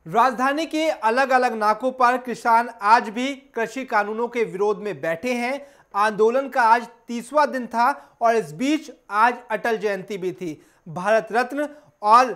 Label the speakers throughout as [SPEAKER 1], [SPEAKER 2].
[SPEAKER 1] राजधानी के अलग अलग नाकों पर किसान आज भी कृषि कानूनों के विरोध में बैठे हैं। आंदोलन का आज 30वां दिन था और इस बीच आज अटल जयंती भी थी। भारत रत्न और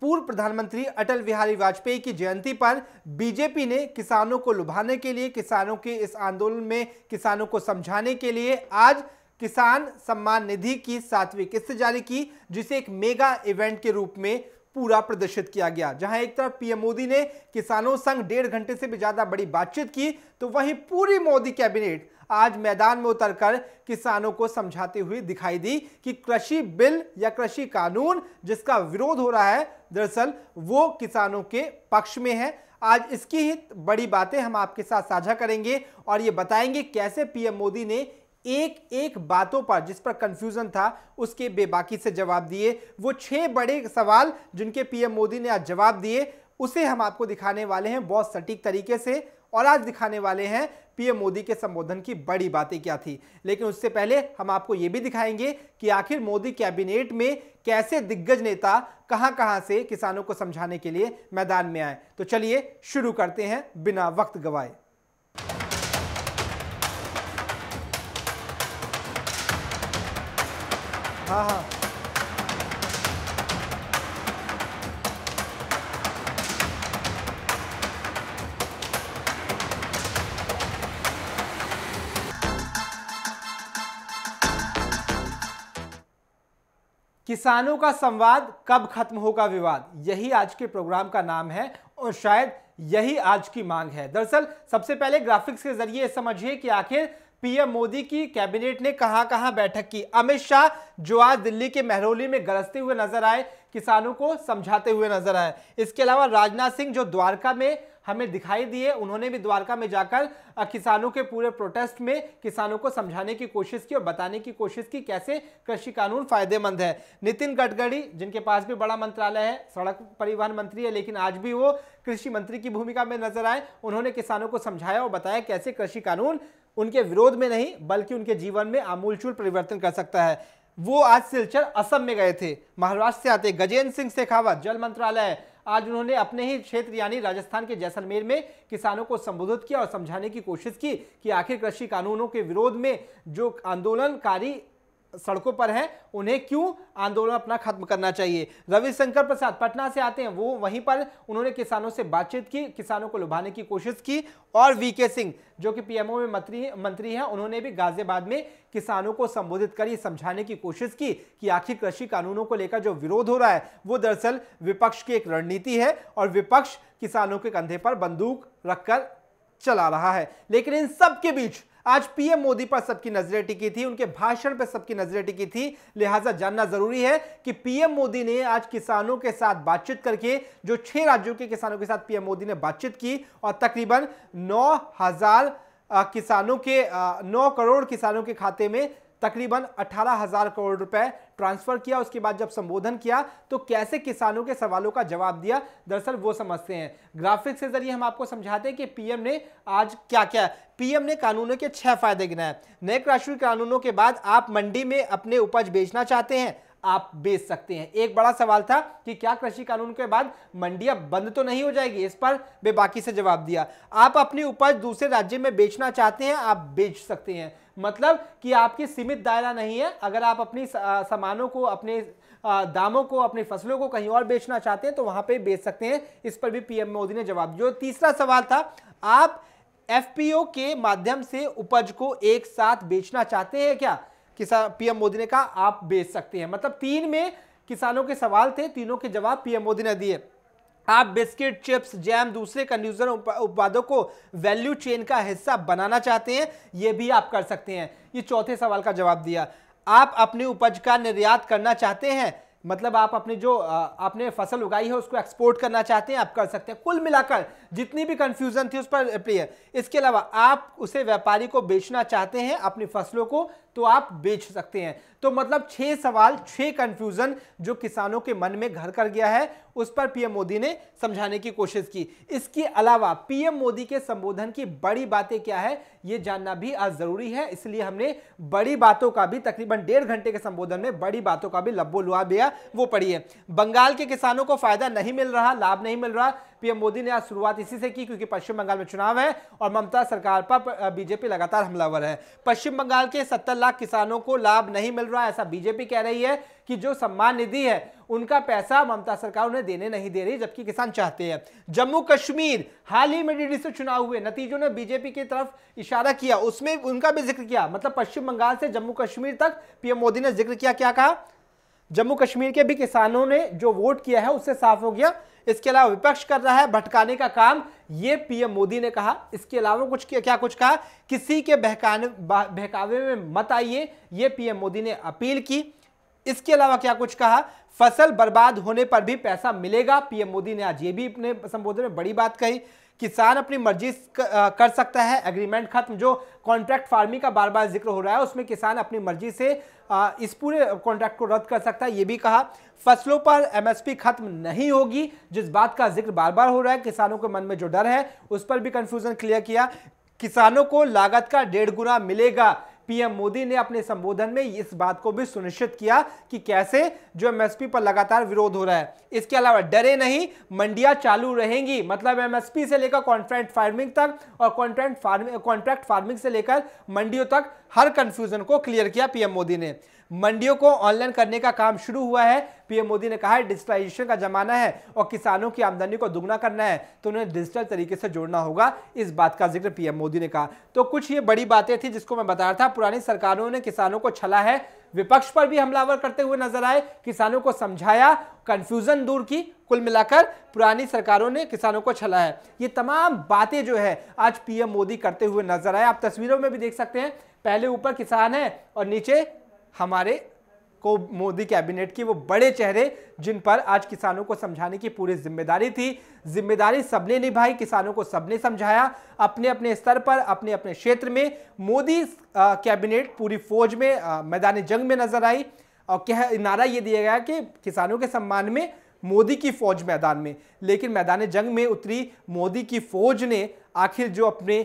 [SPEAKER 1] पूर्व प्रधानमंत्री अटल बिहारी वाजपेयी की जयंती पर बीजेपी ने किसानों को लुभाने के लिए, किसानों के इस आंदोलन में किसानों को समझाने के लिए आज किसान सम्मान निधि की 7वीं किस्त जारी की, जिसे एक मेगा इवेंट के रूप में पूरा प्रदर्शित किया गया। जहां एक तरफ पीएम मोदी ने किसानों संग 1.5 घंटे से भी ज्यादा बड़ी बातचीत की, तो वहीं पूरी मोदी कैबिनेट आज मैदान में उतरकर किसानों को समझाते हुए दिखाई दी कि कृषि बिल या कृषि कानून जिसका विरोध हो रहा है, दरअसल वो किसानों के पक्ष में है। आज इसकी ही बड़ी बातें हम आपके साथ साझा करेंगे और ये बताएंगे कैसे पीएम मोदी ने एक एक बातों पर जिस पर कंफ्यूजन था उसके बेबाकी से जवाब दिए। वो 6 बड़े सवाल जिनके पीएम मोदी ने आज जवाब दिए, उसे हम आपको दिखाने वाले हैं बहुत सटीक तरीके से। और आज दिखाने वाले हैं पीएम मोदी के संबोधन की बड़ी बातें क्या थी। लेकिन उससे पहले हम आपको यह भी दिखाएंगे कि आखिर मोदी कैबिनेट में कैसे दिग्गज नेता कहां से किसानों को समझाने के लिए मैदान में आए। तो चलिए शुरू करते हैं बिना वक्त गवाए। हाँ, किसानों का संवाद, कब खत्म होगा विवाद, यही आज के प्रोग्राम का नाम है और शायद यही आज की मांग है। दरअसल सबसे पहले ग्राफिक्स के जरिए समझिए कि आखिर पीएम मोदी की कैबिनेट ने कहां बैठक की। अमित शाह जो आज दिल्ली के महरौली में गरजते हुए नजर आए, किसानों को समझाते हुए नजर आए। इसके अलावा राजनाथ सिंह जो द्वारका में हमें दिखाई दिए, उन्होंने भी द्वारका में जाकर किसानों के पूरे प्रोटेस्ट में किसानों को समझाने की कोशिश की और बताने की कोशिश की कैसे कृषि कानून फायदेमंद है। नितिन गडकरी, जिनके पास भी बड़ा मंत्रालय है, सड़क परिवहन मंत्री है, लेकिन आज भी वो कृषि मंत्री की भूमिका में नजर आए। उन्होंने किसानों को समझाया और बताया कैसे कृषि कानून उनके विरोध में नहीं बल्कि उनके जीवन में आमूलचूल परिवर्तन कर सकता है। वो आज सिलचर असम में गए थे। महाराष्ट्र से आते गजेंद्र सिंह शेखावत, जल मंत्रालय, आज उन्होंने अपने ही क्षेत्र यानी राजस्थान के जैसलमेर में किसानों को संबोधित किया और समझाने की कोशिश की कि आखिर कृषि कानूनों के विरोध में जो आंदोलनकारी सड़कों पर हैं, उन्हें क्यों आंदोलन अपना खत्म करना चाहिए। रविशंकर प्रसाद पटना से आते हैं, वो वहीं पर उन्होंने किसानों से बातचीत की, किसानों को लुभाने की कोशिश की। और वीके सिंह जो कि पीएमओ में मंत्री हैं, उन्होंने भी गाजियाबाद में किसानों को संबोधित कर समझाने की कोशिश की कि आखिर कृषि कानूनों को लेकर जो विरोध हो रहा है वो दरअसल विपक्ष की एक रणनीति है और विपक्ष किसानों के कंधे पर बंदूक रखकर चला रहा है। लेकिन इन सब के बीच आज पीएम मोदी पर सबकी नजरें टिकी थी, उनके भाषण पर सबकी नजरें टिकी थी। लिहाजा जानना जरूरी है कि पीएम मोदी ने आज किसानों के साथ बातचीत करके, जो 6 राज्यों के किसानों के साथ पीएम मोदी ने बातचीत की और तकरीबन 9,000 किसानों के 9 करोड़ किसानों के खाते में तकरीबन 18,000 करोड़ रुपए ट्रांसफर किया। उसके बाद जब संबोधन किया तो कैसे किसानों के सवालों का जवाब दिया, दरअसल वो समझते हैं। ग्राफिक्स के जरिए हम आपको समझाते हैं कि पीएम ने आज क्या क्या। पीएम ने कानूनों के 6 फायदे गिनाए। नए कृषि कानूनों के बाद आप मंडी में अपने उपज बेचना चाहते हैं, आप बेच सकते हैं। एक बड़ा सवाल था कि क्या कृषि कानून के बाद मंडियां बंद तो नहीं हो जाएगी, इस पर बेबाकी से जवाब दिया। आप अपनी उपज दूसरे राज्य में बेचना चाहते हैं, आप बेच सकते हैं। मतलब कि आपकी सीमित दायरा नहीं है। अगर आप अपनी सामानों को, अपने दामों को, अपनी फसलों को कहीं और बेचना चाहते हैं तो वहां पे बेच सकते हैं। इस पर भी पीएम मोदी ने जवाब दिया। तीसरा सवाल था, आप एफपीओ के माध्यम से उपज को एक साथ बेचना चाहते हैं क्या? पीएम मोदी ने कहा आप बेच सकते हैं। मतलब 3 में किसानों के सवाल थे, तीनों के जवाब पीएम मोदी ने दिए। आप बिस्किट, चिप्स, जैम, दूसरे कंज्यूमर उत्पादों को वैल्यू चेन का हिस्सा बनाना चाहते हैं, यह भी आप कर सकते हैं। ये चौथे सवाल का जवाब दिया। आप अपनी उपज का निर्यात करना चाहते हैं, मतलब आप अपनी जो आपने फसल उगाई है उसको एक्सपोर्ट करना चाहते हैं, आप कर सकते हैं। कुल मिलाकर जितनी भी कंफ्यूजन थी उस पर क्लियर। इसके अलावा आप उसे व्यापारी को बेचना चाहते हैं, अपनी फसलों को, तो आप बेच सकते हैं। तो मतलब 6 सवाल, 6 कंफ्यूजन जो किसानों के मन में घर कर गया है, उस पर पीएम मोदी ने समझाने की कोशिश की। इसके अलावा पीएम मोदी के संबोधन की बड़ी बातें क्या है यह जानना भी आज जरूरी है, इसलिए हमने बड़ी बातों का भी, तकरीबन 1.5 घंटे के संबोधन में बड़ी बातों का भी लब्बो लुआ दिया, वो पढ़िए। बंगाल के किसानों को फायदा नहीं मिल रहा, लाभ नहीं मिल रहा। पीएम मोदी ने आज शुरुआत इसी से की क्योंकि पश्चिम बंगाल में चुनाव है और ममता सरकार पर बीजेपी लगातार हमलावर है। पश्चिम बंगाल के 70 लाख किसानों को लाभ नहीं मिल रहा, ऐसा बीजेपी कह रही है कि जो सम्मान निधि है उनका पैसा ममता सरकार उन्हें देने नहीं दे रही, जबकि किसान चाहते हैं। जम्मू कश्मीर, हाल ही में डीडीसी चुनाव हुए, नतीजों ने बीजेपी की तरफ इशारा किया, उसमें उनका भी जिक्र किया। मतलब पश्चिम बंगाल से जम्मू कश्मीर तक पीएम मोदी ने जिक्र किया। क्या कहा? जम्मू कश्मीर के भी किसानों ने जो वोट किया है उससे साफ हो गया। इसके अलावा विपक्ष कर रहा है भटकाने का काम, ये पीएम मोदी ने कहा। इसके अलावा कुछ क्या कुछ कहा? किसी के बहकावे में मत आइए, ये पीएम मोदी ने अपील की। इसके अलावा क्या कुछ कहा? फसल बर्बाद होने पर भी पैसा मिलेगा, पीएम मोदी ने आज ये भी अपने संबोधन में बड़ी बात कही। किसान अपनी मर्जी कर सकता है, एग्रीमेंट खत्म, जो कॉन्ट्रैक्ट फार्मिंग का बार बार जिक्र हो रहा है उसमें किसान अपनी मर्जी से इस पूरे कॉन्ट्रैक्ट को रद्द कर सकता है, ये भी कहा। फसलों पर एमएसपी खत्म नहीं होगी, जिस बात का जिक्र बार बार हो रहा है, किसानों के मन में जो डर है उस पर भी कंफ्यूजन क्लियर किया। किसानों को लागत का 1.5 गुना मिलेगा, पीएम मोदी ने अपने संबोधन में इस बात को भी सुनिश्चित किया कि कैसे जो एमएसपी पर लगातार विरोध हो रहा है। इसके अलावा डरे नहीं, मंडियां चालू रहेंगी, मतलब एमएसपी से लेकर कॉन्ट्रैक्ट फार्मिंग तक और कॉन्ट्रैक्ट फार्मिंग से लेकर मंडियों तक हर कंफ्यूजन को क्लियर किया पीएम मोदी ने। मंडियों को ऑनलाइन करने का काम शुरू हुआ है, पीएम मोदी ने कहा है डिजिटलाइजेशन का जमाना है और किसानों की आमदनी को दुगना करना है तो उन्हें डिजिटल तरीके से जोड़ना होगा, इस बात का जिक्र पीएम मोदी ने कहा। तो कुछ ये बड़ी बातें थी जिसको मैं बता रहा था। पुरानी सरकारों ने किसानों को छला है, विपक्ष पर भी हमलावर करते हुए नजर आए, किसानों को समझाया, कंफ्यूजन दूर की। कुल मिलाकर पुरानी सरकारों ने किसानों को छला है। ये तमाम बातें जो है आज पीएम मोदी करते हुए नजर आए। आप तस्वीरों में भी देख सकते हैं, पहले ऊपर किसान है और नीचे हमारे को मोदी कैबिनेट के वो बड़े चेहरे जिन पर आज किसानों को समझाने की पूरी जिम्मेदारी थी। जिम्मेदारी सबने निभाई, किसानों को सबने समझाया अपने अपने स्तर पर, अपने अपने क्षेत्र में। मोदी कैबिनेट पूरी फौज में मैदान जंग में नजर आई और नारा ये दिया गया कि किसानों के सम्मान में मोदी की फौज मैदान में। लेकिन मैदान जंग में उतरी मोदी की फौज ने आखिर जो अपने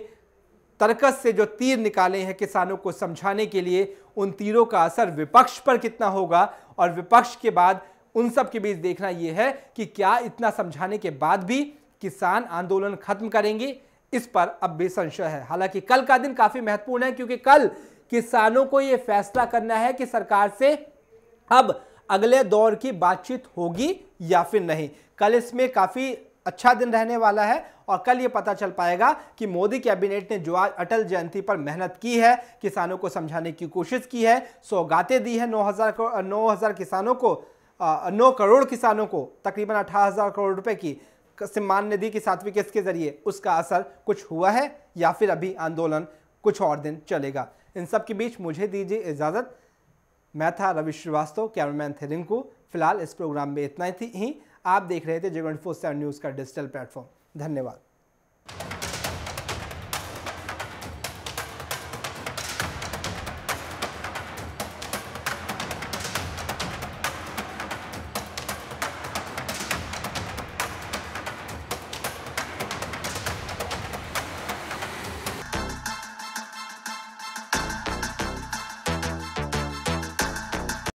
[SPEAKER 1] तर्कस से जो तीर निकाले हैं किसानों को समझाने के लिए, उन तीरों का असर विपक्ष पर कितना होगा और विपक्ष के बाद उन सब के बीच देखना यह है कि क्या इतना समझाने के बाद भी किसान आंदोलन खत्म करेंगे, इस पर अब भी संशय है। हालांकि कल का दिन काफी महत्वपूर्ण है क्योंकि कल किसानों को यह फैसला करना है कि सरकार से अब अगले दौर की बातचीत होगी या फिर नहीं। कल इसमें काफी अच्छा दिन रहने वाला है और कल ये पता चल पाएगा कि मोदी कैबिनेट ने जो आज अटल जयंती पर मेहनत की है, किसानों को समझाने की कोशिश की है, सौगातें दी है 9,000 किसानों को, 9 करोड़ किसानों को तकरीबन 18,000 करोड़ रुपए की सम्मान निधि की 7वीं किस्त के जरिए, उसका असर कुछ हुआ है या फिर अभी आंदोलन कुछ और दिन चलेगा। इन सब के बीच मुझे दीजिए इजाजत। मैं था रवि श्रीवास्तव, कैमरामैन थे रिंकू। फिलहाल इस प्रोग्राम में इतना ही। आप देख रहे थे J24/7 न्यूज़ का डिजिटल प्लेटफॉर्म। धन्यवाद।